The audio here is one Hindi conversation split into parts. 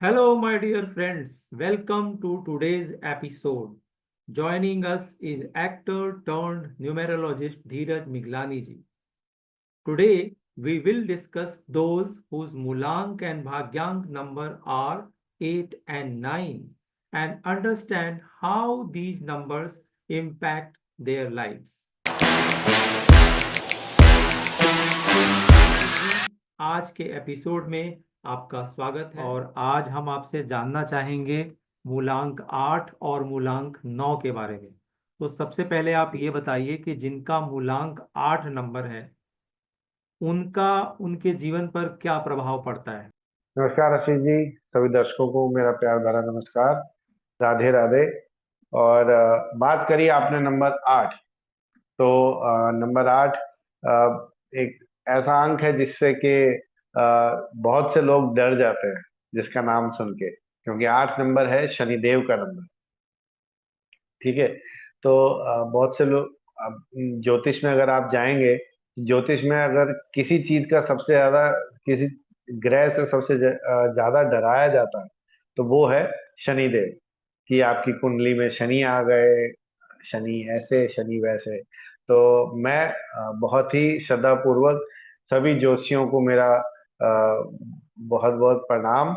Hello, my dear friends. Welcome to today's episode. Joining us is actor turned numerologist Dheeraj Miglani ji. Today, we will discuss those whose Mulank and Bhagyank number are 8 and 9 and understand how these numbers impact their lives. आज के एपिसोड में आपका स्वागत है और आज हम आपसे जानना चाहेंगे मूलांक 8 और मूलांक 9 के बारे में। तो सबसे पहले आप ये बताइए कि जिनका मूलांक 8 नंबर है उनका उनके जीवन पर क्या प्रभाव पड़ता है। नमस्कार आशीष जी, सभी दर्शकों को मेरा प्यार भरा नमस्कार, राधे राधे। और बात करी आपने नंबर 8। तो नंबर 8 एक ऐसा अंक है जिससे कि बहुत से लोग डर जाते हैं जिसका नाम सुन के, क्योंकि 8 नंबर है शनिदेव का नंबर। ठीक है। तो बहुत से लोग ज्योतिष में अगर आप जाएंगे, ज्योतिष में अगर किसी चीज का सबसे ज्यादा, किसी ग्रह से सबसे ज्यादा डराया जाता है तो वो है शनिदेव। कि आपकी कुंडली में शनि आ गए, शनि ऐसे शनि वैसे। तो मैं बहुत ही श्रद्धापूर्वक सभी ज्योतिषियों को मेरा बहुत बहुत प्रणाम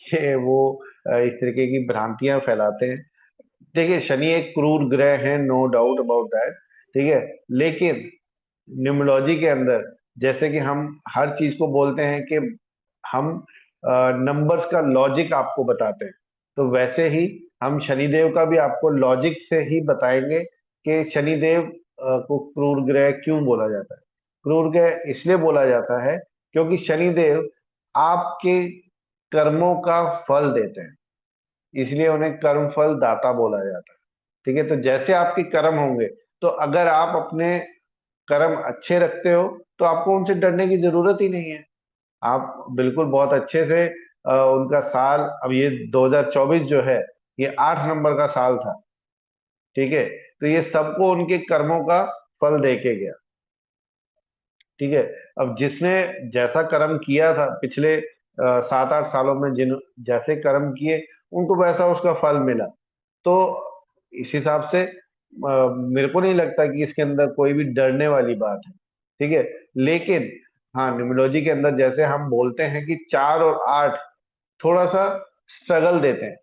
कि वो इस तरीके की भ्रांतियां फैलाते हैं। देखिए, शनि एक क्रूर ग्रह है, नो डाउट अबाउट दैट। ठीक है। लेकिन न्यूमरोलॉजी के अंदर जैसे कि हम हर चीज को बोलते हैं कि हम नंबर्स का लॉजिक आपको बताते हैं, तो वैसे ही हम शनिदेव का भी आपको लॉजिक से ही बताएंगे कि शनिदेव को क्रूर ग्रह क्यों बोला जाता है। क्रूर ग्रह इसलिए बोला जाता है क्योंकि शनिदेव आपके कर्मों का फल देते हैं, इसलिए उन्हें कर्म फल दाता बोला जाता है। ठीक है। तो जैसे आपके कर्म होंगे, तो अगर आप अपने कर्म अच्छे रखते हो तो आपको उनसे डरने की जरूरत ही नहीं है। आप बिल्कुल बहुत अच्छे से उनका साल, अब ये 2024 जो है, ये 8 नंबर का साल था। ठीक है। तो ये सबको उनके कर्मों का फल दे के गया। ठीक है। अब जिसने जैसा कर्म किया था पिछले 7-8 सालों में, जिन जैसे कर्म किए उनको वैसा उसका फल मिला। तो इस हिसाब से मेरे को नहीं लगता कि इसके अंदर कोई भी डरने वाली बात है। ठीक है। लेकिन हाँ, न्यूमरोलॉजी के अंदर जैसे हम बोलते हैं कि 4 और 8 थोड़ा सा स्ट्रगल देते हैं।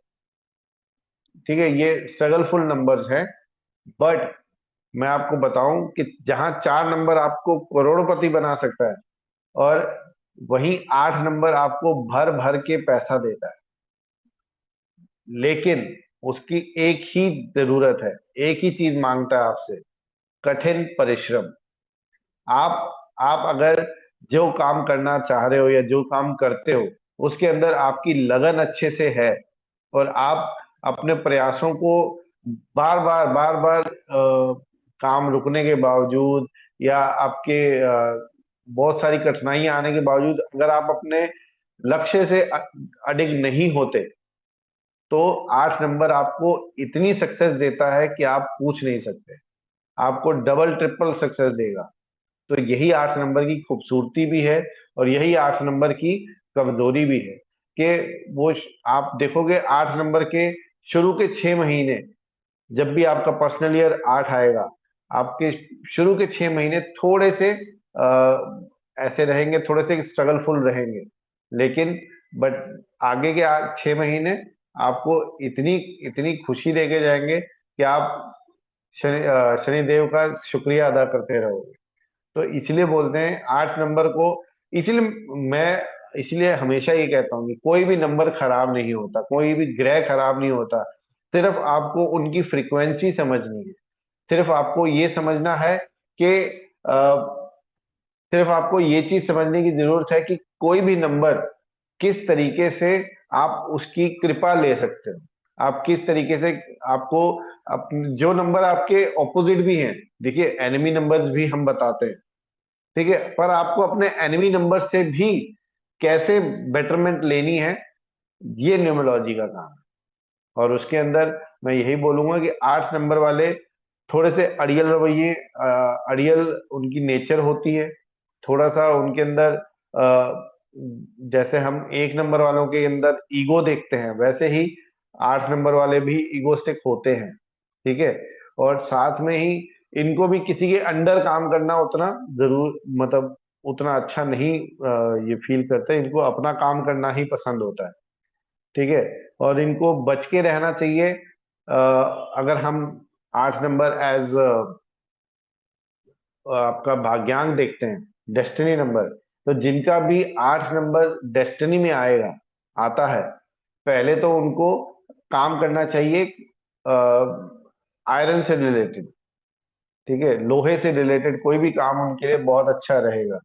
ठीक है। ये स्ट्रगलफुल नंबर्स हैं। बट मैं आपको बताऊं कि जहां 4 नंबर आपको करोड़पति बना सकता है, और वहीं 8 नंबर आपको भर भर के पैसा देता है। लेकिन उसकी एक ही जरूरत है, एक ही चीज मांगता है आपसे, कठिन परिश्रम। आप अगर जो काम करना चाह रहे हो या जो काम करते हो उसके अंदर आपकी लगन अच्छे से है, और आप अपने प्रयासों को बार बार काम रुकने के बावजूद या आपके बहुत सारी कठिनाइयां आने के बावजूद अगर आप अपने लक्ष्य से अडिग नहीं होते, तो 8 नंबर आपको इतनी सक्सेस देता है कि आप पूछ नहीं सकते। आपको डबल ट्रिपल सक्सेस देगा। तो यही 8 नंबर की खूबसूरती भी है, और यही 8 नंबर की कमजोरी भी है कि आप देखोगे 8 नंबर के शुरू के 6 महीने, जब भी आपका पर्सनल ईयर 8 आएगा, आपके शुरू के 6 महीने थोड़े से ऐसे रहेंगे, थोड़े से स्ट्रगलफुल रहेंगे। लेकिन बट आगे के 6 महीने आपको इतनी इतनी खुशी देके जाएंगे कि आप शनिदेव का शुक्रिया अदा करते रहोगे। तो इसलिए बोलते हैं 8 नंबर को, इसलिए मैं इसलिए हमेशा ये कहता हूँ कि कोई भी नंबर खराब नहीं होता, कोई भी ग्रह खराब नहीं होता। सिर्फ आपको उनकी फ्रीक्वेंसी समझनी है। सिर्फ आपको ये समझना है कि सिर्फ आपको ये चीज समझने की जरूरत है कि कोई भी नंबर किस तरीके से आप उसकी कृपा ले सकते हो। आप किस तरीके से आपको जो नंबर आपके ऑपोजिट भी हैं, देखिए एनिमी नंबर्स भी हम बताते हैं। ठीक है। पर आपको अपने एनिमी नंबर से भी कैसे बेटरमेंट लेनी है, ये न्यूमरोलॉजी का काम है। और उसके अंदर मैं यही बोलूंगा कि 8 नंबर वाले थोड़े से अड़ियल रवैये, अड़ियल उनकी नेचर होती है। थोड़ा सा उनके अंदर जैसे हम 1 नंबर वालों के अंदर ईगो देखते हैं, वैसे ही 8 नंबर वाले भी ईगोस्टिक होते हैं। ठीक है। और साथ में ही इनको भी किसी के अंडर काम करना उतना जरूर, मतलब उतना अच्छा नहीं ये फील करते। इनको अपना काम करना ही पसंद होता है। ठीक है। और इनको बच के रहना चाहिए। अगर हम 8 नंबर एज आपका भाग्यांक देखते हैं, डेस्टिनी नंबर, तो जिनका भी 8 नंबर डेस्टिनी में आएगा, आता है, पहले तो उनको काम करना चाहिए आयरन से रिलेटेड। ठीक है। लोहे से रिलेटेड कोई भी काम उनके लिए बहुत अच्छा रहेगा।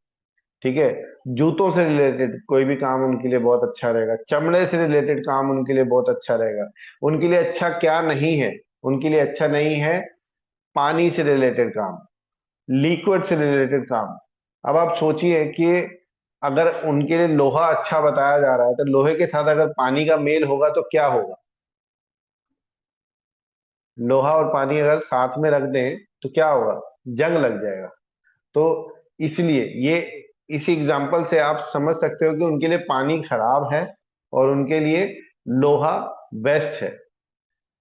ठीक है। जूतों से रिलेटेड कोई भी काम उनके लिए बहुत अच्छा रहेगा। चमड़े से रिलेटेड काम उनके लिए बहुत अच्छा रहेगा। उनके लिए अच्छा क्या नहीं है? उनके लिए अच्छा नहीं है पानी से रिलेटेड काम, लिक्विड से रिलेटेड काम। अब आप सोचिए कि अगर उनके लिए लोहा अच्छा बताया जा रहा है, तो लोहे के साथ अगर पानी का मेल होगा तो क्या होगा? लोहा और पानी अगर साथ में रख दें तो क्या होगा? जंग लग जाएगा। तो इसलिए ये, इस एग्जाम्पल से आप समझ सकते हो कि उनके लिए पानी खराब है और उनके लिए लोहा बेस्ट है।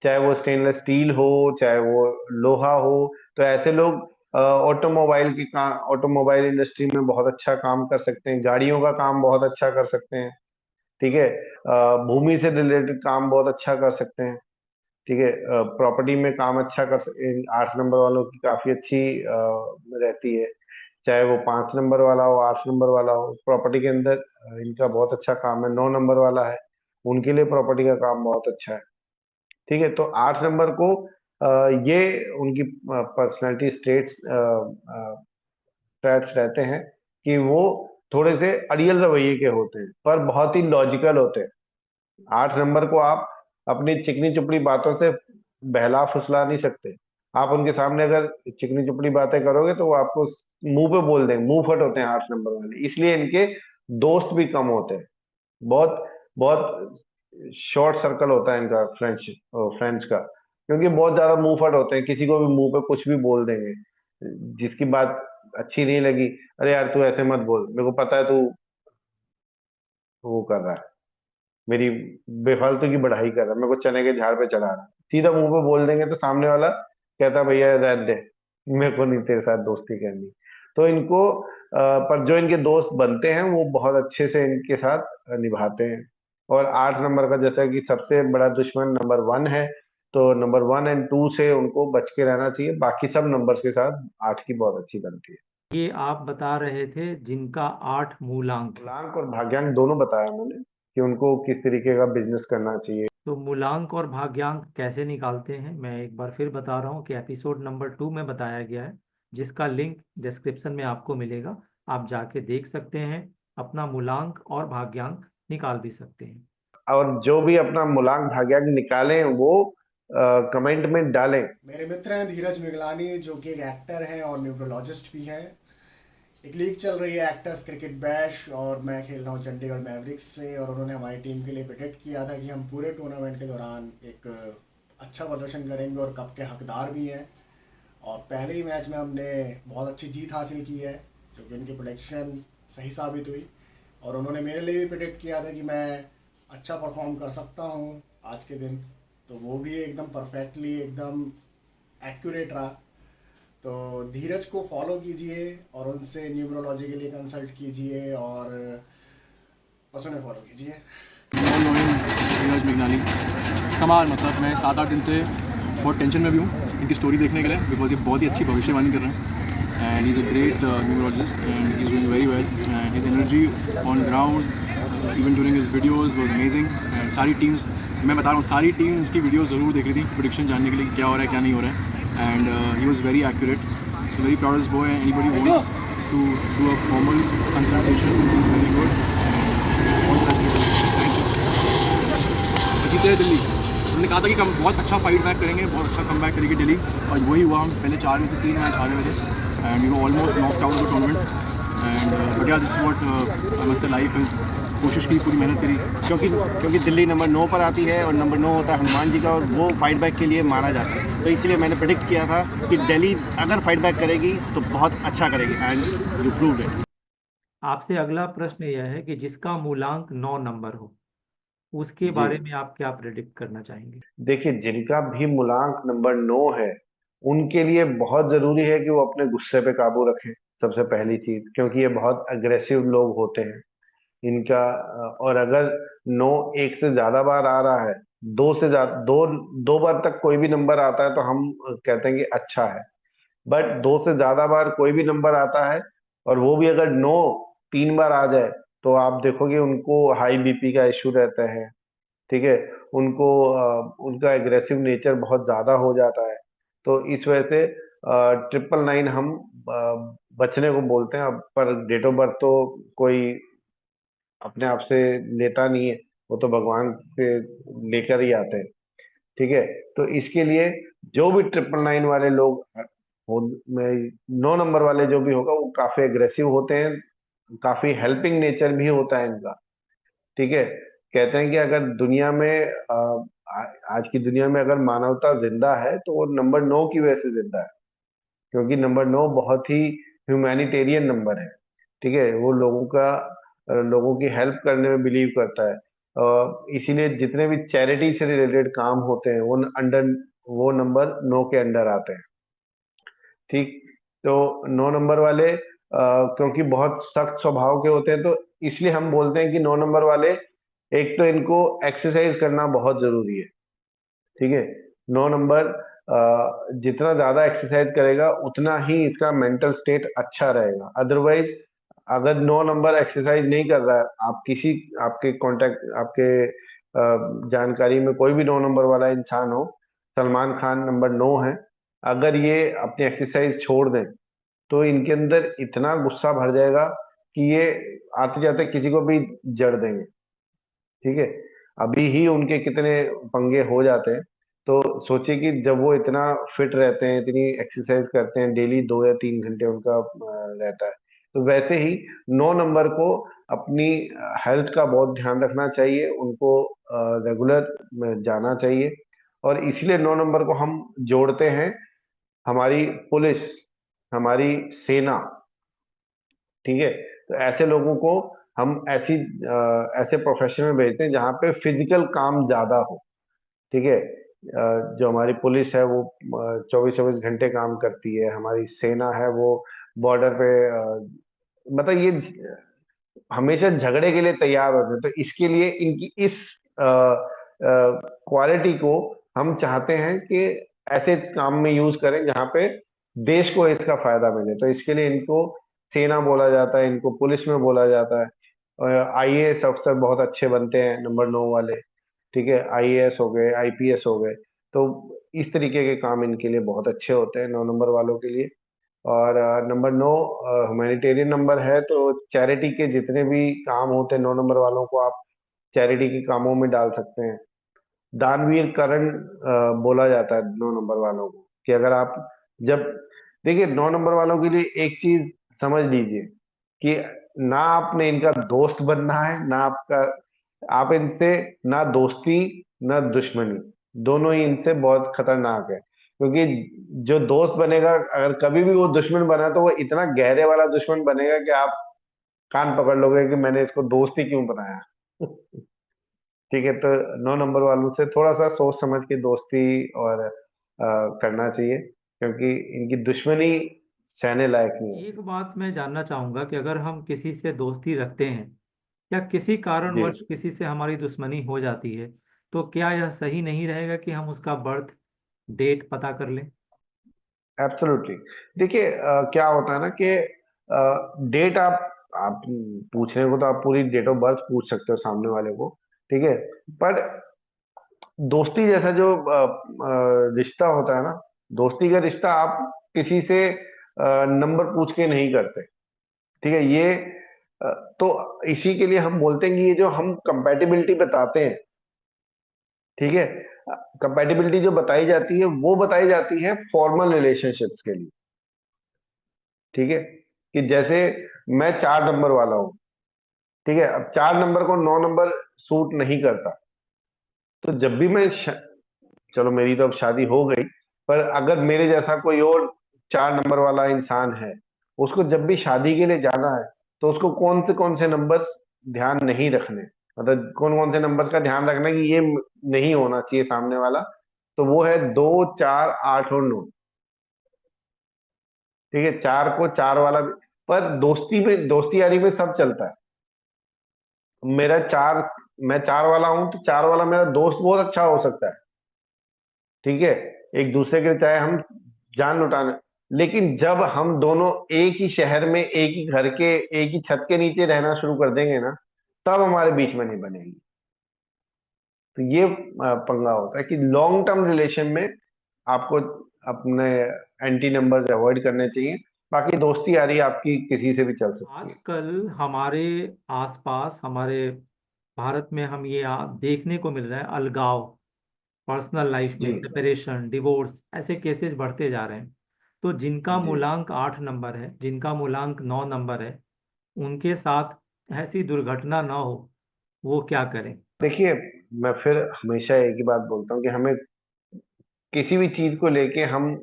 चाहे वो स्टेनलेस स्टील हो, चाहे वो लोहा हो। तो ऐसे लोग ऑटोमोबाइल इंडस्ट्री में बहुत अच्छा काम कर सकते हैं, गाड़ियों का काम बहुत अच्छा कर सकते हैं। ठीक है। भूमि से रिलेटेड काम बहुत अच्छा कर सकते हैं। ठीक है। प्रॉपर्टी में काम अच्छा कर सकते, 8 नंबर वालों की काफी अच्छी रहती है। चाहे वो 5 नंबर वाला हो, 8 नंबर वाला हो, प्रॉपर्टी के अंदर इनका बहुत अच्छा काम है। 9 नंबर वाला है, उनके लिए प्रॉपर्टी का काम बहुत अच्छा है। ठीक है। तो 8 नंबर को ये उनकी पर्सनैलिटी ट्रैट्स रहते हैं कि वो थोड़े से अड़ियल रवैये के होते हैं, पर बहुत ही लॉजिकल होते हैं। 8 नंबर को आप अपनी चिकनी चुपड़ी बातों से बहला फुसला नहीं सकते। आप उनके सामने अगर चिकनी चुपड़ी बातें करोगे तो वो आपको मुंह पे बोल देंगे। मुंह फट होते हैं 8 नंबर वाले, इसलिए इनके दोस्त भी कम होते हैं। बहुत बहुत शॉर्ट सर्कल होता है इनका, फ्रेंड्स का, क्योंकि बहुत ज्यादा मुंह फट होते हैं। किसी को भी मुंह पे कुछ भी बोल देंगे, जिसकी बात अच्छी नहीं लगी, अरे यार तू ऐसे मत बोल, मेरे को पता है तू वो कर रहा है, मेरी बेफालतू की बढ़ाई कर रहा है, मेरे को चने के झाड़ पे चढ़ा रहा है। सीधा मुंह पे बोल देंगे तो सामने वाला कहता है भैया रहने दे, मेरे को नहीं तेरे साथ दोस्ती करनी। तो इनको पर जो इनके दोस्त बनते हैं वो बहुत अच्छे से इनके साथ निभाते हैं। और 8 नंबर का जैसा कि सबसे बड़ा दुश्मन नंबर 1 है, तो नंबर 1 और 2 से उनको बच के रहना चाहिए। बाकी सब नंबर्स के साथ 8 की बहुत अच्छी बनती है। ये आप बता रहे थे जिनका 8 मूलांक है। मूलांक और भाग्यांक दोनों बताया मैंने कि उनको किस तरीके का बिजनेस करना चाहिए। तो मूलांक और भाग्यांक कैसे निकालते हैं, मैं एक बार फिर बता रहा हूँ कि एपिसोड नंबर 2 में बताया गया है, जिसका लिंक डिस्क्रिप्शन में आपको मिलेगा। आप जाके देख सकते हैं, अपना मूलांक और भाग्यांक निकाल भी सकते हैं। और जो भी अपना मूलांक भाग्यांक निकालें वो कमेंट में डालें। मेरे मित्र हैं धीरज मिगलानी, जो कि एक एक्टर हैं और न्यूरोलॉजिस्ट भी हैं। एक लीग चल रही है एक्टर्स क्रिकेट बैश, और मैं खेल रहा हूँ चंडीगढ़ मैवरिक्स से। और उन्होंने हमारी टीम के लिए प्रेडिक्ट किया था कि हम पूरे टूर्नामेंट के दौरान एक अच्छा प्रदर्शन करेंगे और कप के हकदार भी हैं। और पहले ही मैच में हमने बहुत अच्छी जीत हासिल की है, जो कि उनकी प्रोडिक्शन सही साबित हुई। और उन्होंने मेरे लिए भी प्रेडिक्ट किया था कि मैं अच्छा परफॉर्म कर सकता हूँ आज के दिन, तो वो भी एकदम परफेक्टली, एकदम एक्यूरेट रहा। तो धीरज को फॉलो कीजिए और उनसे न्यूमरोलॉजी के लिए कंसल्ट कीजिए, और बस उन्हें फॉलो कीजिए। ऑल नोइंग धीरज मिगनानी कमाल, मतलब मैं 7-8 दिन से बहुत टेंशन में भी हूँ इनकी स्टोरी देखने के लिए, बिकॉज ये बहुत ही अच्छी भविष्यवाणी कर रहे हैं। And he is a great numerologist and he is doing very well, and his energy on ground even during his videos was amazing. And सारी टीम्स, मैं बता रहा हूँ, सारी टीम उसकी वीडियो ज़रूर देख रही थी प्रेडिक्शन जानने के लिए क्या हो रहा है क्या नहीं हो रहा है। And he was very accurate, so very proud this boy. Anybody wants to do a formal consultation, he is very good. जीते दिल्ली, उन्होंने कहा था कि हम बहुत अच्छा फाइट बैक करेंगे, बहुत अच्छा कम बैक करेगी दिल्ली, और वही हुआ। हम पहले 4 में से 3 मैच हारे हुए थे and you almost knocked out the tournament. And but yeah this what I must say life is, कोशिश की, पूरी मेहनत करी। क्योंकि दिल्ली नंबर 9 पर आती है और नंबर 9 होता है हनुमान जी का, और वो फाइट बैक के लिए माना जाता है। तो इसलिए मैंने प्रेडिक्ट किया था कि दिल्ली अगर फाइट बैक करेगी तो बहुत अच्छा करेगी, एंड यू प्रूव्ड इट। आपसे अगला प्रश्न यह है कि जिसका मूलांक 9 नंबर हो, उसके जी बारे में आप क्या प्रेडिक्ट करना चाहेंगे? देखिए, जिनका भी मूलांक नंबर 9 है, उनके लिए बहुत जरूरी है कि वो अपने गुस्से पे काबू रखें। सबसे पहली चीज, क्योंकि ये बहुत अग्रेसिव लोग होते हैं। इनका और अगर 9 एक से ज्यादा बार आ रहा है, दो से ज्यादा, दो बार तक कोई भी नंबर आता है तो हम कहते हैं कि अच्छा है। बट दो से ज्यादा बार कोई भी नंबर आता है और वो भी अगर 9 3 बार आ जाए, तो आप देखोगे उनको हाई बीपी का इश्यू रहता है। ठीक है, उनको उनका एग्रेसिव नेचर बहुत ज्यादा हो जाता है। तो इस वजह से 999 हम बचने को बोलते हैं। अब पर डेट ऑफ बर्थ तो कोई अपने आप से लेता नहीं है, वो तो भगवान से लेकर ही आते हैं। ठीक है, तो इसके लिए जो भी 999 वाले लोग हो, 9 नंबर वाले जो भी होगा, वो काफी एग्रेसिव होते हैं, काफी हेल्पिंग नेचर भी होता है इनका। ठीक है, कहते हैं कि अगर दुनिया में आज की दुनिया में अगर मानवता जिंदा है तो वो नंबर 9 की वजह से जिंदा है, क्योंकि नंबर 9 बहुत ही ह्यूमैनिटेरियन नंबर है। ठीक है, वो लोगों की हेल्प करने में बिलीव करता है। इसीलिए जितने भी चैरिटी से रिलेटेड काम होते हैं वो नंबर 9 के अंडर आते हैं। ठीक, तो 9 नंबर वाले क्योंकि बहुत सख्त स्वभाव के होते हैं, तो इसलिए हम बोलते हैं कि 9 नंबर वाले, एक तो इनको एक्सरसाइज करना बहुत जरूरी है। ठीक है, 9 नंबर जितना ज्यादा एक्सरसाइज करेगा उतना ही इसका मेंटल स्टेट अच्छा रहेगा। अदरवाइज अगर 9 नंबर एक्सरसाइज नहीं कर रहा है, आप किसी आपके कांटेक्ट आपके जानकारी में कोई भी 9 नंबर वाला इंसान हो, सलमान खान नंबर 9 है, अगर ये अपनी एक्सरसाइज छोड़ दें तो इनके अंदर इतना गुस्सा भर जाएगा कि ये आते जाते किसी को भी जड़ देंगे। ठीक है, अभी ही उनके कितने पंगे हो जाते हैं। तो सोचिए कि जब वो इतना फिट रहते हैं, इतनी एक्सरसाइज करते हैं डेली, 2 या 3 घंटे उनका रहता है। तो वैसे ही 9 नंबर को अपनी हेल्थ का बहुत ध्यान रखना चाहिए, उनको रेगुलर जाना चाहिए। और इसलिए 9 नंबर को हम जोड़ते हैं हमारी पुलिस, हमारी सेना। ठीक है, तो ऐसे लोगों को हम ऐसे प्रोफेशन में भेजते हैं जहाँ पे फिजिकल काम ज्यादा हो। ठीक है, जो हमारी पुलिस है वो 24-24 घंटे काम करती है, हमारी सेना है वो बॉर्डर पे मतलब ये हमेशा झगड़े के लिए तैयार होते हैं। तो इसके लिए इनकी इस क्वालिटी को हम चाहते हैं कि ऐसे काम में यूज करें जहाँ पे देश को इसका फायदा मिले। तो इसके लिए इनको सेना बोला जाता है, इनको पुलिस में बोला जाता है। आईएएस अफसर बहुत अच्छे बनते हैं नंबर 9 वाले। ठीक है, आईएएस हो गए, आईपीएस हो गए। तो इस तरीके के काम इनके लिए बहुत अच्छे होते हैं 9 नंबर वालों के लिए। और नंबर 9 ह्यूमैनिटेरियन नंबर है, तो चैरिटी के जितने भी काम होते हैं 9 नंबर वालों को आप चैरिटी के कामों में डाल सकते हैं। दानवीर करण बोला जाता है 9 नंबर वालों को, कि अगर आप जब देखिए 9 नंबर वालों के लिए एक चीज समझ लीजिए कि ना आपने इनका दोस्त बनना है, ना आप इनसे ना दोस्ती ना दुश्मनी, दोनों ही इनसे बहुत खतरनाक है। क्योंकि जो दोस्त बनेगा, अगर कभी भी वो दुश्मन बना तो वो इतना गहरे वाला दुश्मन बनेगा कि आप कान पकड़ लोगे कि मैंने इसको दोस्त ही क्यों बनाया। ठीक है, तो 9 नंबर वालों से थोड़ा सा सोच समझ के दोस्ती और करना चाहिए, क्योंकि इनकी दुश्मनी सहने लायक नहीं है। एक बात मैं जानना चाहूंगा कि अगर हम किसी से दोस्ती रखते हैं या किसी जी, कारणवश किसी से हमारी दुश्मनी हो जाती है, तो क्या यह सही नहीं रहेगा कि हम उसका बर्थ डेट पता कर लें? एब्सोल्युटली। देखिए क्या होता है ना कि डेट आप पूछने को तो आप पूरी डेट ऑफ बर्थ पूछ सकते हो सामने वाले को। ठीक है, पर दोस्ती जैसा जो रिश्ता होता है ना, दोस्ती का रिश्ता आप किसी से नंबर पूछ के नहीं करते। ठीक है, ये अ, तो इसी के लिए हम बोलते हैं कि ये जो हम कंपैटिबिलिटी बताते हैं, ठीक है, कंपैटिबिलिटी जो बताई जाती है वो बताई जाती है फॉर्मल रिलेशनशिप्स के लिए। ठीक है, कि जैसे मैं 4 नंबर वाला हूँ। ठीक है, अब 4 नंबर को 9 नंबर सूट नहीं करता, तो जब भी चलो मेरी तो अब शादी हो गई, पर अगर मेरे जैसा कोई और 4 नंबर वाला इंसान है, उसको जब भी शादी के लिए जाना है, तो उसको कौन से नंबर ध्यान नहीं रखने, मतलब कौन से नंबर का ध्यान रखना कि ये नहीं होना चाहिए सामने वाला, तो वो है 2, 4, 8 और 9। ठीक है, 4 को 4 वाला पर दोस्ती यारी में सब चलता है। मेरा 4, मैं 4 वाला हूं तो 4 वाला मेरा दोस्त बहुत अच्छा हो सकता है। ठीक है, एक दूसरे के लिए चाहे हम जान लुटाने, लेकिन जब हम दोनों एक ही शहर में, एक ही घर के, एक ही छत के नीचे रहना शुरू कर देंगे ना, तब हमारे बीच में नहीं बनेगी। तो ये पंगा होता है कि लॉन्ग टर्म रिलेशन में आपको अपने एंटी नंबर्स अवॉइड करने चाहिए। बाकी दोस्ती यारी आपकी किसी से भी चल सकती है। आजकल हमारे आसपास, हमारे भारत में हम ये देखने को मिल रहा है, अलगाव, पर्सनल लाइफ में जी सेपरेशन, डिवोर्स, ऐसे केसेस बढ़ते जा रहे हैं। तो जिनका जी। मूलांक 8 नंबर है, जिनका मूलांक 9 नंबर है, उनके साथ ऐसी दुर्घटना ना हो, वो क्या करें? देखिए, मैं फिर हमेशा एक ही बात बोलता हूँ कि हमें किसी भी चीज को लेके हम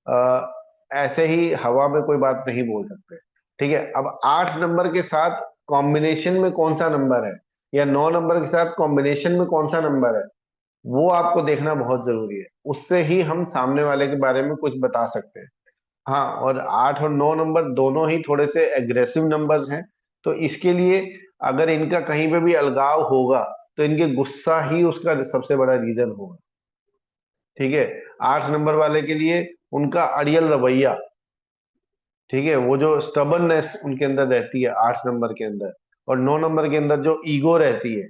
अ, ऐसे ही हवा में कोई बात नहीं बोल सकते। ठीक है, अब 8 नंबर के साथ कॉम्बिनेशन में कौन सा नंबर है, या 9 नंबर के साथ कॉम्बिनेशन में कौन सा नंबर है, वो आपको देखना बहुत जरूरी है। उससे ही हम सामने वाले के बारे में कुछ बता सकते हैं। हाँ, और 8 और 9 नंबर दोनों ही थोड़े से एग्रेसिव नंबर्स हैं, तो इसके लिए अगर इनका कहीं पे भी अलगाव होगा तो इनके गुस्सा ही उसका सबसे बड़ा रीजन होगा। ठीक है, 8 नंबर वाले के लिए उनका अड़ियल रवैया, ठीक है, वो जो स्टबर्ननेस उनके अंदर रहती है 8 नंबर के अंदर, और 9 नंबर के अंदर जो ईगो रहती है,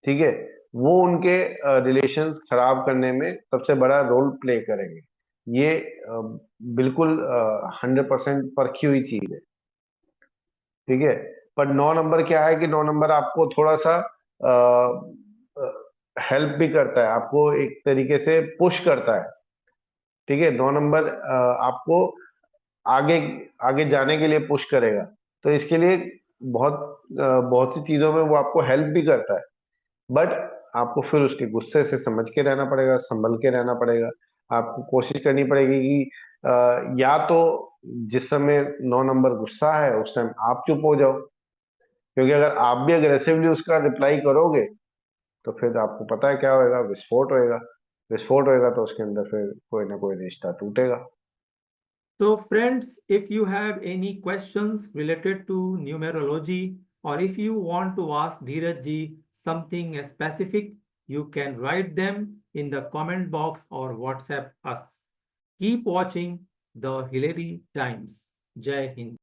ठीक है, वो उनके रिलेशंस खराब करने में सबसे बड़ा रोल प्ले करेंगे। ये बिल्कुल 100% परखी हुई चीज है। ठीक है, पर 9 नंबर क्या है कि 9 नंबर आपको थोड़ा सा हेल्प भी करता है, आपको एक तरीके से पुश करता है। ठीक है, 9 नंबर आपको आगे आगे जाने के लिए पुश करेगा। तो इसके लिए बहुत सी चीजों में वो आपको हेल्प भी करता है, बट आपको फिर उसके गुस्से से समझ के रहना पड़ेगा, संभल के रहना पड़ेगा। आपको कोशिश करनी पड़ेगी कि या तो जिस समय 9 नंबर गुस्सा है उस टाइम आप चुप हो जाओ, क्योंकि अगर आप भी अग्रेसिवली उसका रिप्लाई करोगे तो फिर आपको पता है क्या होएगा, विस्फोट होएगा। विस्फोट होएगा तो उसके अंदर फिर कोई ना कोई रिश्ता टूटेगा। So friends, if you have any questions related to numerology, or if you want to ask Dheeraj ji something specific, you can write them in the comment box or WhatsApp us. Keep watching the Hillary Times. Jai Hind.